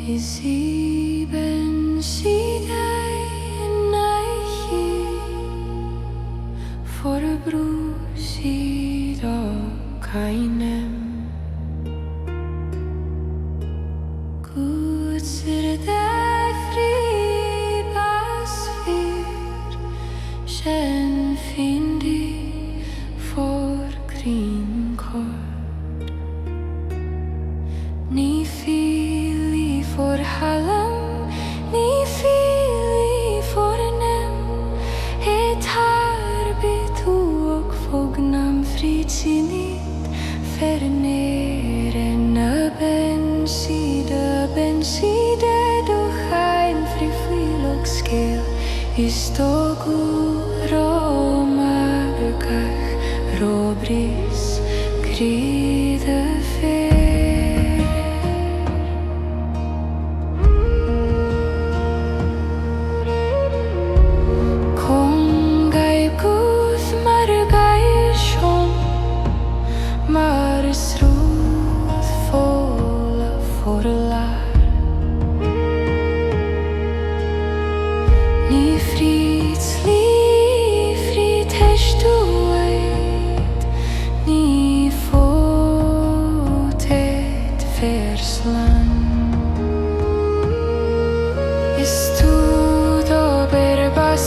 is I Ben Síde n-aíthche for a brúsid cáinem Guth sirdae findi for crín-chorp ni for thalam ni for etar bithu fognam cinid nÉrenn Ben Síde cháin fuil scél is Robris gríde Guth mar Gaelic mar fola forlar ni Is tu do berbas